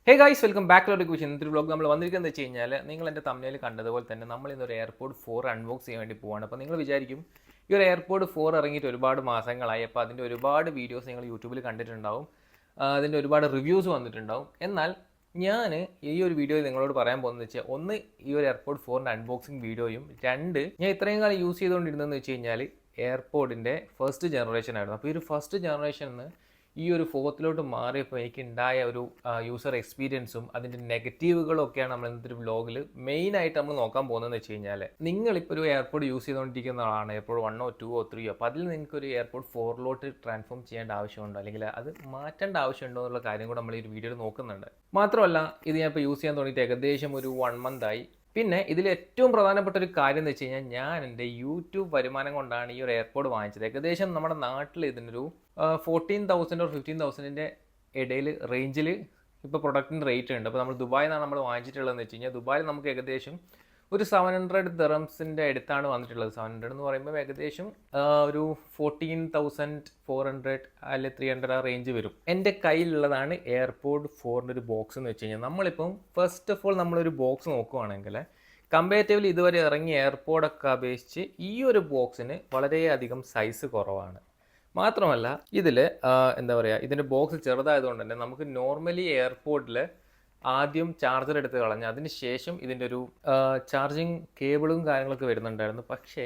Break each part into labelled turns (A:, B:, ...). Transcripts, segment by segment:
A: Hey guys welcome back to question. ഇന്നത്തെ vlog നമ്മൾ വന്നിരിക്കുന്നത് വെച്ച് കഴിഞ്ഞാൽ നിങ്ങൾ എൻ്റെ തമ്മിൽ കണ്ടതുപോലെ തന്നെ നമ്മൾ ഇന്നൊരു എയർപോർട്ട് 4 അൺബോക്സ് ചെയ്യാൻ വേണ്ടി പോവാണ്. അപ്പോൾ നിങ്ങൾ വിചാരിക്കും ഈ ഒരു എയർപോർട്ട് 4 ഇറങ്ങിയിട്ട് ഒരുപാട് മാസങ്ങളായി, അപ്പോൾ അതിൻ്റെ ഒരുപാട് വീഡിയോസ് നിങ്ങൾ യൂട്യൂബിൽ കണ്ടിട്ടുണ്ടാവും, അതിൻ്റെ ഒരുപാട് റിവ്യൂസ് വന്നിട്ടുണ്ടാവും. എന്നാൽ ഞാൻ ഈ ഒരു വീഡിയോയിൽ നിങ്ങളോട് പറയാൻ പോകുന്നത് വെച്ചാൽ ഒന്ന് ഈ ഒരു എയർപോർട്ട് 4ൻ്റെ അൺബോക്സിങ് വീഡിയോയും, രണ്ട് ഞാൻ ഇത്രയും കാലം യൂസ് ചെയ്തുകൊണ്ടിരുന്നതെന്ന് വെച്ച് കഴിഞ്ഞാൽ എയർപോർട്ടിൻ്റെ ഫസ്റ്റ് ജനറേഷൻ ആയിരുന്നു. അപ്പോൾ ഈ ഒരു ഫസ്റ്റ് ജനറേഷനിൽ ഈ ഒരു ഫോർത്തിലോട്ട് മാറിയപ്പോൾ എനിക്ക് ഉണ്ടായ ഒരു യൂസർ എക്സ്പീരിയൻസും അതിൻ്റെ നെഗറ്റീവുകളും ഒക്കെയാണ് നമ്മൾ ഇന്നത്തെ ഒരു വ്ലോഗിൽ മെയിനായിട്ട് നമ്മൾ നോക്കാൻ പോകുന്നതെന്ന് വെച്ച് കഴിഞ്ഞാൽ, നിങ്ങളിപ്പോൾ ഒരു എയർപോർട്ട് യൂസ് ചെയ്തുകൊണ്ടിരിക്കുന്ന ആളാണ്, എയർപോർട്ട് 1 2 3, അപ്പോൾ അതിൽ നിങ്ങൾക്ക് ഒരു എയർപോർട്ട് 4ലോട്ട് ട്രാൻസ്ഫോം ചെയ്യേണ്ട ആവശ്യമുണ്ടോ, അല്ലെങ്കിൽ അത് മാറ്റേണ്ട ആവശ്യമുണ്ടോ എന്നുള്ള കാര്യം കൂടെ നമ്മൾ ഈ ഒരു വീഡിയോയിൽ നോക്കുന്നുണ്ട്. മാത്രമല്ല ഇത് ഞാൻ ഇപ്പോൾ യൂസ് ചെയ്യാൻ തുടങ്ങിയിട്ട് ഏകദേശം ഒരു 1 month ആയി. പിന്നെ ഇതിൽ ഏറ്റവും പ്രധാനപ്പെട്ട ഒരു കാര്യം എന്ന് വെച്ച് കഴിഞ്ഞാൽ, ഞാൻ എൻ്റെ യൂട്യൂബ് വരുമാനം കൊണ്ടാണ് ഈ ഒരു എയർപോർട്ട് വാങ്ങിച്ചത്. ഏകദേശം നമ്മുടെ നാട്ടിൽ ഇതിനൊരു 14,000 or 15,000 ഇടയിൽ റേഞ്ചിൽ ഇപ്പോൾ പ്രൊഡക്റ്റിന് റേറ്റ് ഉണ്ട്. അപ്പോൾ നമ്മൾ ദുബായിൽ നിന്നാണ് നമ്മൾ വാങ്ങിച്ചിട്ടുള്ളതെന്ന് വെച്ച് കഴിഞ്ഞാൽ, ദുബായിൽ നമുക്ക് ഏകദേശം ഒരു 700 ദിറംസിൻ്റെ അടുത്താണ് വന്നിട്ടുള്ളത്. 700 എന്ന് പറയുമ്പോൾ ഏകദേശം ഒരു 14,400 അല്ലെ 300 ആ റേഞ്ച് വരും. എൻ്റെ കയ്യിലുള്ളതാണ് എയർപോർട്ട് 4ൻ്റെ ഒരു ബോക്സ് എന്ന് വെച്ച് കഴിഞ്ഞാൽ, നമ്മളിപ്പം ഫസ്റ്റ് ഓഫ് ഓൾ നമ്മളൊരു ബോക്സ് നോക്കുവാണെങ്കിൽ കമ്പാരിറ്റീവ്ലി ഇതുവരെ ഇറങ്ങിയ എയർപോർട്ടൊക്കെ അപേക്ഷിച്ച് ഈ ഒരു ബോക്സിന് വളരെയധികം സൈസ് കുറവാണ്. മാത്രമല്ല ഇതിൽ എന്താ പറയുക, ഇതിൻ്റെ ബോക്സ് ചെറുതായതുകൊണ്ട് തന്നെ നമുക്ക് നോർമലി എയർപോർട്ടിൽ ആദ്യം ചാർജർ എടുത്ത് കളഞ്ഞ് അതിന് ശേഷം ഇതിൻ്റെ ഒരു ചാർജിങ് കേബിളും കാര്യങ്ങളൊക്കെ വരുന്നുണ്ടായിരുന്നു. പക്ഷേ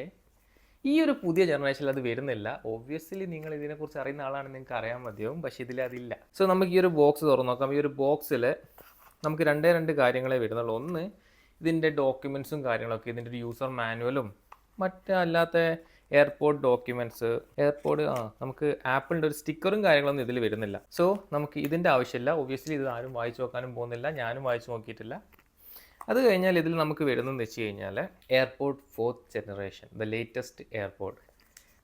A: ഈ ഒരു പുതിയ ജനറേഷനിൽ അത് വരുന്നില്ല. ഒബ്വിയസ്ലി നിങ്ങൾ ഇതിനെക്കുറിച്ച് അറിയുന്ന ആളാണ്, നിങ്ങൾക്ക് അറിയാൻ മതിയാവും, പക്ഷേ ഇതിലതില്ല. സോ നമുക്ക് ഈ ഒരു ബോക്സ് തുറന്നു നോക്കാം. ഈ ഒരു ബോക്സിൽ നമുക്ക് രണ്ട് കാര്യങ്ങളെ വരുന്നുള്ളൂ. ഒന്ന് ഇതിൻ്റെ ഡോക്യുമെൻറ്റ്സും കാര്യങ്ങളൊക്കെ, ഇതിൻ്റെ ഒരു യൂസർ മാനുവലും മറ്റല്ലാത്ത എയർപോർട്ട് ഡോക്യുമെൻറ്റ്സ്, എയർപോർട്ട് നമുക്ക് ആപ്പിളിൻ്റെ ഒരു സ്റ്റിക്കറും കാര്യങ്ങളൊന്നും ഇതിൽ വരുന്നില്ല. സോ നമുക്ക് ഇതിൻ്റെ ആവശ്യമില്ല. ഒബ്വിയസ്ലി ഇത് ആരും വായിച്ചു നോക്കാനും പോകുന്നില്ല, ഞാനും വായിച്ചു നോക്കിയിട്ടില്ല. അത് കഴിഞ്ഞാൽ ഇതിൽ നമുക്ക് വരുന്നതെന്ന് വെച്ച് കഴിഞ്ഞാൽ airport 4th generation, the latest airport.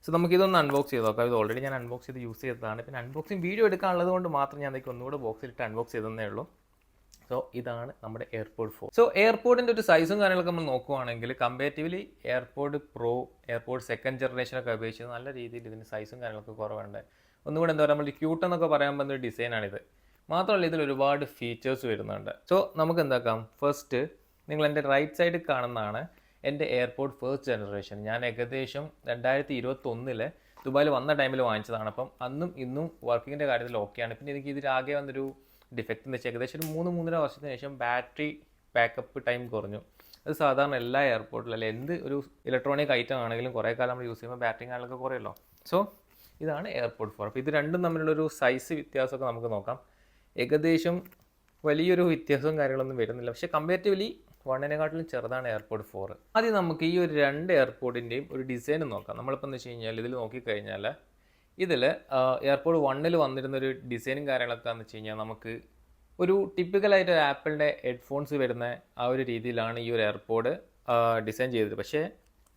A: So നമുക്കിതൊന്ന് അൺബോക്സ് ചെയ്ത് നോക്കാം. ഇത് ഓൾറെഡി ഞാൻ അൺബോക്സ് ചെയ്ത് യൂസ് ചെയ്തതാണ്. പിന്നെ അൺബോക്സിങ് വീഡിയോ എടുക്കാനുള്ളത് കൊണ്ട് മാത്രം ഞാൻ അതൊക്കെ ഒന്നുകൂടെ ബോക്സിലിട്ട് അൺബോക്സ് ചെയ്തതേ ഉള്ളൂ. സോ ഇതാണ് നമ്മുടെ എയർപോർട്ട് 4. സോ എയർപോർട്ടിൻ്റെ ഒരു സൈസും കാര്യങ്ങളൊക്കെ നമ്മൾ നോക്കുവാണെങ്കിൽ comparatively airport pro, airport 2nd ജനറേഷനൊക്കെ അപേക്ഷിച്ച് നല്ല രീതിയിൽ ഇതിന് സൈസും കാര്യങ്ങളൊക്കെ കുറവുണ്ട്. ഒന്നുകൂടെ എന്താ പറയുക, നമ്മൾ ക്യൂട്ട് എന്നൊക്കെ പറയാൻ പറ്റുന്ന ഒരു ഡിസൈനാണിത്. മാത്രമല്ല ഇതിൽ ഒരുപാട് ഫീച്ചേഴ്സ് വരുന്നുണ്ട്. സോ നമുക്ക് എന്താക്കാം, ഫസ്റ്റ് നിങ്ങൾ എൻ്റെ റൈറ്റ് സൈഡിൽ കാണുന്നതാണ് എൻ്റെ എയർപോർട്ട് 1st ജനറേഷൻ. ഞാൻ ഏകദേശം 2021 ദുബായിൽ വന്ന ടൈമിൽ വാങ്ങിച്ചതാണ്. അപ്പം അന്നും ഇന്നും വർക്കിങ്ങിൻ്റെ കാര്യത്തിൽ ഓക്കെയാണ്. പിന്നെ എനിക്ക് ഇതിലാകെ വന്നൊരു ഡിഫക്റ്റ് എന്ന് വെച്ചാൽ ഏകദേശം ഒരു 3-3.5 വർഷത്തിന് ശേഷം ബാറ്ററി ബാക്കപ്പ് ടൈം കുറഞ്ഞു. അത് സാധാരണ എല്ലാ എയർപോർട്ടിലും, അല്ലെ എന്ത് ഒരു ഇലക്ട്രോണിക് ഐറ്റം ആണെങ്കിലും കുറേ കാലം നമ്മൾ യൂസ് ചെയ്യുമ്പോൾ ബാറ്ററി കാര്യങ്ങളൊക്കെ കുറയല്ലോ. സോ ഇതാണ് എയർപോർട്ട് 4. അപ്പോൾ ഇത് രണ്ടും തമ്മിലുള്ളൊരു സൈസ് വ്യത്യാസമൊക്കെ നമുക്ക് നോക്കാം. ഏകദേശം വലിയൊരു വ്യത്യാസവും കാര്യങ്ങളൊന്നും വരുന്നില്ല, പക്ഷേ കമ്പാരിറ്റീവ്ലി 1നെക്കാട്ടിലും ചെറുതാണ് എയർപോർട്ട് 4. ആദ്യം നമുക്ക് ഈ ഒരു രണ്ട് എയർപോർട്ടിൻ്റെയും ഒരു ഡിസൈൻ നോക്കാം. നമ്മളിപ്പോൾ എന്ന് വെച്ച് കഴിഞ്ഞാൽ ഇതിൽ നോക്കിക്കഴിഞ്ഞാൽ ഇതിൽ എയർപോർട്ട് 1ൽ വന്നിരുന്നൊരു ഡിസൈനും കാര്യങ്ങളൊക്കെ എന്ന് വെച്ച് കഴിഞ്ഞാൽ, നമുക്ക് ഒരു ടിപ്പിക്കലായിട്ട് ആപ്പിളിൻ്റെ ഹെഡ്ഫോൺസ് വരുന്ന ആ ഒരു രീതിയിലാണ് ഈ ഒരു എയർപോർട്ട് ഡിസൈൻ ചെയ്തത്. പക്ഷേ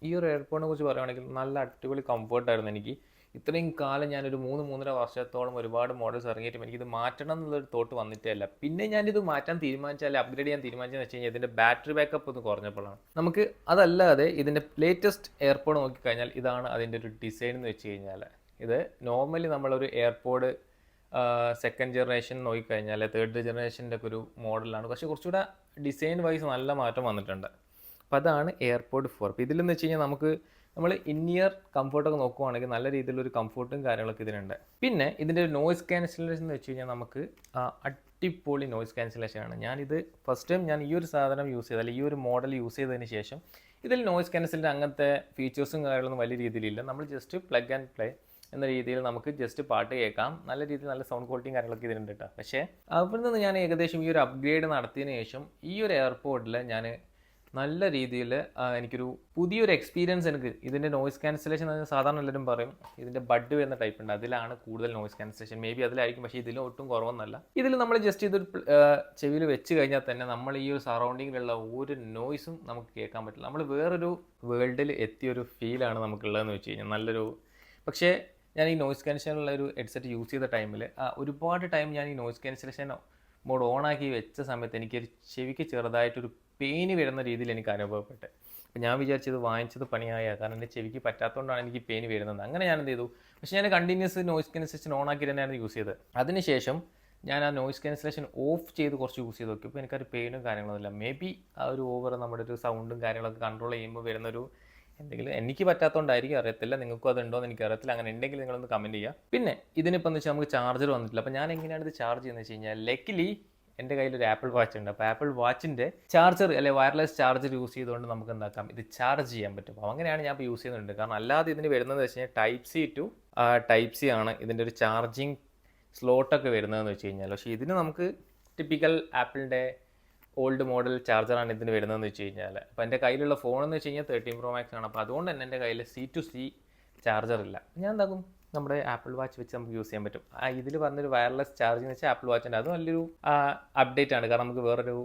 A: ഈ ഒരു എയർപോർട്ടിനെ കുറിച്ച് പറയുകയാണെങ്കിൽ നല്ല അടിപൊളി കംഫർട്ടായിരുന്നു. എനിക്ക് ഇത്രയും കാലം ഞാനൊരു 3-3.5 വർഷത്തോളം ഒരുപാട് മോഡൽസ് ഇറങ്ങിയിട്ടും എനിക്കിത് മാറ്റണം എന്നുള്ളൊരു തോട്ട് വന്നിട്ടേ അല്ല. പിന്നെ ഞാനിത് മാറ്റാൻ തീരുമാനിച്ചാൽ, അപ്ഗ്രേഡ് ചെയ്യാൻ തീരുമാനിച്ചതെന്ന് വെച്ച് കഴിഞ്ഞാൽ ഇതിൻ്റെ ബാറ്ററി ബാക്കപ്പ് ഒന്ന് കുറഞ്ഞപ്പോഴാണ്. നമുക്ക് അതല്ലാതെ ഇതിൻ്റെ ലേറ്റസ്റ്റ് എയർപോർട്ട് നോക്കിക്കഴിഞ്ഞാൽ ഇതാണ് അതിൻ്റെ ഒരു ഡിസൈൻ എന്ന് വെച്ച് കഴിഞ്ഞാൽ, ഇത് നോർമലി നമ്മളൊരു എയർപോർട്ട് 2nd ജനറേഷൻ നോക്കിക്കഴിഞ്ഞാൽ 3rd ജനറേഷൻ്റെ ഒക്കെ ഒരു മോഡലാണ്. പക്ഷേ കുറച്ചുകൂടെ ഡിസൈൻ വൈസ് നല്ല മാറ്റം വന്നിട്ടുണ്ട്. അപ്പോൾ അതാണ് എയർപോർട്ട് 4. അപ്പോൾ ഇതിലെന്ന് വെച്ച് കഴിഞ്ഞാൽ നമുക്ക് നമ്മൾ ഇയർ കംഫർട്ടൊക്കെ നോക്കുവാണെങ്കിൽ നല്ല രീതിയിലൊരു കംഫർട്ടും കാര്യങ്ങളൊക്കെ ഇതിനുണ്ട്. പിന്നെ ഇതിൻ്റെ ഒരു നോയ്സ് ക്യാൻസലേഷൻ എന്ന് വെച്ച് കഴിഞ്ഞാൽ നമുക്ക് അടിപൊളി നോയ്സ് ക്യാൻസലേഷനാണ്. ഞാനിത് ഫസ്റ്റ് ടൈം ഞാൻ ഈ ഒരു സാധനം യൂസ് ചെയ്ത്, അല്ലെങ്കിൽ ഈ ഒരു മോഡൽ യൂസ് ചെയ്തതിന് ശേഷം ഇതിൽ നോയ്സ് ക്യാൻസലിൻ്റെ അങ്ങനത്തെ ഫീച്ചേഴ്സും കാര്യങ്ങളൊന്നും വലിയ രീതിയിലില്ല. നമ്മൾ ജസ്റ്റ് പ്ലഗ് ആൻഡ് പ്ലേ എന്ന രീതിയിൽ നമുക്ക് ജസ്റ്റ് പാട്ട് കേൾക്കാം. നല്ല രീതിയിൽ നല്ല സൗണ്ട് ക്വാളിറ്റിയും കാര്യങ്ങളൊക്കെ ഇതിനുണ്ട് കേട്ടോ. പക്ഷേ അവിടെ നിന്ന് ഞാൻ ഏകദേശം ഈ ഒരു അപ്ഗ്രേഡ് നടത്തിയതിന് ശേഷം ഈ ഒരു എയർപോർട്ടിൽ ഞാൻ നല്ല രീതിയിൽ എനിക്കൊരു പുതിയൊരു എക്സ്പീരിയൻസ്, എനിക്ക് ഇതിൻ്റെ നോയ്സ് ക്യാൻസലേഷൻ സാധാരണ എല്ലാവരും പറയും ഇതിൻ്റെ ബഡ് വരുന്ന ടൈപ്പ് ഉണ്ട്, അതിലാണ് കൂടുതൽ നോയ്സ് ക്യാൻസലേഷൻ. മേ ബി അതിലായിരിക്കും, പക്ഷേ ഇതിലും ഒട്ടും കുറവൊന്നല്ല. ഇതിൽ നമ്മൾ ജസ്റ്റ് ഇതൊരു ചെവിയിൽ വെച്ച് കഴിഞ്ഞാൽ തന്നെ നമ്മൾ ഈ ഒരു സറൗണ്ടിങ്ങിലുള്ള ഒരു നോയ്സും നമുക്ക് കേൾക്കാൻ പറ്റില്ല. നമ്മൾ വേറൊരു വേൾഡിൽ എത്തിയൊരു ഫീലാണ് നമുക്കുള്ളതെന്ന് വെച്ച് കഴിഞ്ഞാൽ നല്ലൊരു. പക്ഷേ ഞാൻ ഈ നോയ്സ് ക്യാൻസലേഷനുള്ള ഒരു ഹെഡ്സെറ്റ് യൂസ് ചെയ്ത ടൈമിൽ ഒരുപാട് ടൈം ഞാൻ ഈ നോയ്സ് ക്യാൻസലേഷൻ മോഡ് ഓണാക്കി വെച്ച സമയത്ത് എനിക്കൊരു ചെവിക്ക് ചെറുതായിട്ടൊരു പെയിന് വരുന്ന രീതിയിൽ എനിക്ക് അനുഭവപ്പെട്ടെ. അപ്പോൾ ഞാൻ വിചാരിച്ചത് വാങ്ങിച്ചത് പണിയായ, കാരണം എൻ്റെ ചെവിക്ക് പറ്റാത്തതുകൊണ്ടാണ് എനിക്ക് പെയിന് വരുന്നത്. അങ്ങനെ ഞാൻ എന്ത് ചെയ്തു, പക്ഷേ ഞാൻ കണ്ടിന്യൂസ് നോയ്സ് ക്യാൻസലേഷൻ ഓണാക്കി തന്നെയാണ് യൂസ് ചെയ്തത്. അതിനുശേഷം ഞാൻ ആ നോയിസ് ക്യാൻസലേഷൻ ഓഫ് ചെയ്ത് കുറച്ച് യൂസ് ചെയ്ത് നോക്കിയപ്പോൾ എനിക്കൊരു പെയിനും കാര്യങ്ങളൊന്നുമില്ല. മേ ബി ആ ഒരു ഓവർ നമ്മുടെ ഒരു സൗണ്ടും കാര്യങ്ങളൊക്കെ കൺട്രോൾ ചെയ്യുമ്പോൾ വരുന്നൊരു എന്തെങ്കിലും എനിക്ക് പറ്റാത്തതുകൊണ്ടായിരിക്കും, അറിയത്തില്ല. നിങ്ങൾക്കും അതുണ്ടോ എന്ന് എനിക്ക് അറിയത്തില്ല. അങ്ങനെ ഉണ്ടെങ്കിൽ നിങ്ങളൊന്ന് കമൻറ്റ് ചെയ്യുക. പിന്നെ ഇതിനിപ്പോൾ എന്ന് വെച്ചാൽ നമുക്ക് ചാർജർ വന്നിട്ടില്ല. അപ്പോൾ ഞാൻ എങ്ങനെയാണ് ഇത് ചാർജ് ചെയ്യുന്നത് വെച്ച് കഴിഞ്ഞാൽ, ലക്കിലി എൻ്റെ കയ്യിലൊരു ആപ്പിൾ വാച്ച് ഉണ്ട്. അപ്പോൾ ആപ്പിൾ വാച്ചിൻ്റെ ചാർജർ അല്ലെ വയർലെസ് ചാർജർ യൂസ് ചെയ്തുകൊണ്ട് നമുക്ക് എന്താക്കാം, ഇത് ചാർജ് ചെയ്യാൻ പറ്റും. അപ്പോൾ അങ്ങനെയാണ് ഞാൻ ഇപ്പോൾ യൂസ് ചെയ്യുന്നുണ്ട്. കാരണം അല്ലാതെ ഇതിന് വരുന്നത് വെച്ച് കഴിഞ്ഞാൽ ടൈപ്പ് സി ആണ് ഇതിൻ്റെ ഒരു ചാർജിങ് സ്ലോട്ടൊക്കെ വരുന്നതെന്ന് വെച്ച് കഴിഞ്ഞാൽ. പക്ഷേ ഇതിന് നമുക്ക് ടിപ്പിക്കൽ ആപ്പിളിൻ്റെ ഓൾഡ് മോഡൽ ചാർജറാണ് ഇതിന് വരുന്നതെന്ന് വെച്ച് കഴിഞ്ഞാൽ. അപ്പോൾ എൻ്റെ കയ്യിലുള്ള ഫോൺ എന്ന് വെച്ച് കഴിഞ്ഞാൽ 13 Pro Max ആണ്. അപ്പോൾ അതുകൊണ്ട് തന്നെ എൻ്റെ കയ്യിൽ C2C ചാർജർ ഇല്ല. ഞാൻ എന്താക്കും, നമ്മുടെ ആപ്പിൾ വാച്ച് വെച്ച് നമുക്ക് യൂസ് ചെയ്യാൻ പറ്റും. ഇതിൽ പറഞ്ഞൊരു വയർലെസ് ചാർജിങ് എന്ന് വെച്ചാൽ ആപ്പിൾ വാച്ചിൻ്റെ അത് നല്ലൊരു അപ്ഡേറ്റ് ആണ്. കാരണം നമുക്ക് വേറൊരു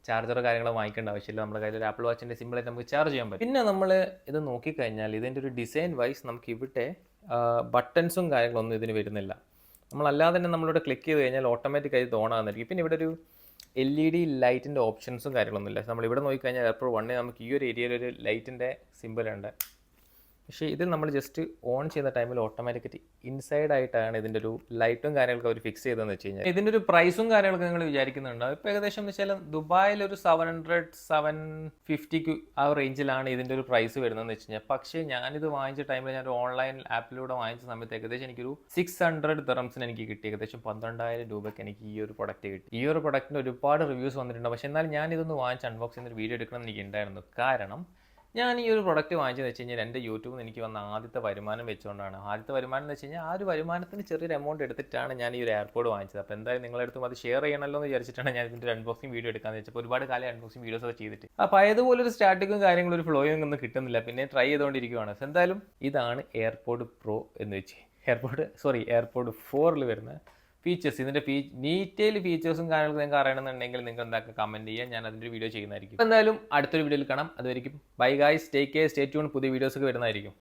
A: ചാർജറോ കാര്യങ്ങളോ വാങ്ങിക്കേണ്ട ആവശ്യമില്ല. നമ്മുടെ കയ്യിൽ ഒരു ആപ്പിൾ വാച്ചിൻ്റെ സിമ്പിളായിട്ട് നമുക്ക് ചാർജ് ചെയ്യാൻ പറ്റും. പിന്നെ നമ്മൾ ഇത് നോക്കിക്കഴിഞ്ഞാൽ ഇതിൻ്റെ ഒരു ഡിസൈൻ വൈസ് നമുക്ക് ഇവിടെ ബട്ടൺസും കാര്യങ്ങളൊന്നും ഇതിന് വരുന്നില്ല. നമ്മളല്ലാതെ തന്നെ നമ്മളിവിടെ ക്ലിക്ക് ചെയ്ത് കഴിഞ്ഞാൽ ഓട്ടോമാറ്റിക്കായി ഇത് ഓൺ ആകുന്നതായിരിക്കും. പിന്നെ ഇവിടെ ഒരു LED ലൈറ്റിൻ്റെ ഓപ്ഷൻസും കാര്യങ്ങളൊന്നുമില്ല. നമ്മളിവിടെ നോക്കിക്കഴിഞ്ഞാൽ എയർപോഡ് 1 നമുക്ക് ഈ ഒരു ഏരിയയിൽ ഒരു ലൈറ്റിൻ്റെ സിമ്പിളുണ്ട്. പക്ഷേ ഇത് നമ്മൾ ജസ്റ്റ് ഓൺ ചെയ്യുന്ന ടൈമിൽ ഓട്ടോമാറ്റിക്കലി ഇൻസൈഡ് ആയിട്ടാണ് ഇതിൻ്റെ ഒരു ലൈറ്റും കാര്യങ്ങളൊക്കെ അവർ ഫിക്സ് ചെയ്തതെന്ന് വെച്ച് കഴിഞ്ഞാൽ. ഇതിൻ്റെ ഒരു പ്രൈസും കാര്യങ്ങളൊക്കെ നിങ്ങൾ വിചാരിക്കുന്നുണ്ട്. ഇപ്പോൾ ഏകദേശം എന്ന് വെച്ചാൽ ദുബായിൽ ഒരു 700-750 ആ റേഞ്ചിലാണ് ഇതിൻ്റെ ഒരു പ്രൈസ് വരുന്നതെന്ന് വെച്ച് കഴിഞ്ഞാൽ. പക്ഷേ ഞാനിത് വാങ്ങിച്ച ടൈമിൽ ഞാൻ ഒരു ഓൺലൈൻ ആപ്പിലൂടെ വാങ്ങിച്ച സമയത്ത് ഏകദേശം എനിക്കൊരു 600 ദിറംസിന് എനിക്ക് കിട്ടി. ഏകദേശം 12,000 രൂപയ്ക്ക് എനിക്ക് ഈ ഒരു പ്രൊഡക്റ്റ് കിട്ടി. ഈ ഒരു പ്രൊഡക്റ്റിന് ഒരുപാട് റിവ്യൂസ് വന്നിട്ടുണ്ട്. പക്ഷേ എന്നാൽ ഞാനിതൊന്ന് വാങ്ങിച്ച് അൺബോക്സ് ചെയ്യുന്ന ഒരു വീഡിയോ എടുക്കണം എന്ന് എനിക്ക് ഉണ്ടായിരുന്നു. കാരണം ഞാൻ ഈ ഒരു പ്രൊഡക്റ്റ് വാങ്ങിച്ചതെന്ന് വെച്ച് കഴിഞ്ഞാൽ എൻ്റെ യൂട്യൂബിൽ നിന്ന് എനിക്ക് വന്ന ആദ്യത്തെ വരുമാനം വെച്ചുകൊണ്ടാണ്. ആദ്യത്തെ വരുമാനം എന്ന് വെച്ച് കഴിഞ്ഞാൽ ആ ഒരു വരുമാനത്തിന് ചെറിയൊരു എമൗണ്ട് എടുത്തിട്ടാണ് ഞാൻ ഈ ഒരു എയർപോഡ് വാങ്ങിച്ചത്. അപ്പോൾ എന്തായാലും നിങ്ങളെടുത്തും അത് ഷെയർ ചെയ്യണമല്ലോ എന്ന് വിചാരിച്ചിട്ടാണ് ഞാൻ ഇതിൻ്റെ അൺബോക്സിംഗ് വീഡിയോ എടുക്കാമെന്ന് വെച്ചപ്പോൾ ഒരുപാട് കാലം അൺബോക്സിംഗ് വീഡിയോസ് ഒക്കെ ചെയ്തിട്ട് അപ്പോൾ അതുപോലെ ഒരു സ്റ്റാർട്ടിങ്ങും കാര്യങ്ങളും ഒരു ഫ്ലോയും ഒന്നും കിട്ടുന്നില്ല. പിന്നെ ട്രൈ ചെയ്തുകൊണ്ടിരിക്കുകയാണ്. എന്തായാലും ഇതാണ് എയർപോഡ് പ്രോ എന്ന് വെച്ച് എയർപോഡ് 4 വരുന്ന ഫീച്ചേഴ്സ്. ഇതിൻ്റെ ഡീറ്റെയിൽ ഫീച്ചേഴ്സും കാര്യങ്ങളൊക്കെ നിങ്ങൾക്ക് അറിയണമെന്നുണ്ടെങ്കിൽ നിങ്ങൾ എന്താക്കുക, കമൻറ്റ് ചെയ്യുക. ഞാൻ അതിൻ്റെ വീഡിയോ ചെയ്യുന്നതായിരിക്കും. എന്തായാലും അടുത്തൊരു വീഡിയോയിൽ കാണാം. അതുവരെയും bye guys, take care, stay tune. പുതിയ വീഡിയോസൊക്കെ വരുന്നതായിരിക്കും.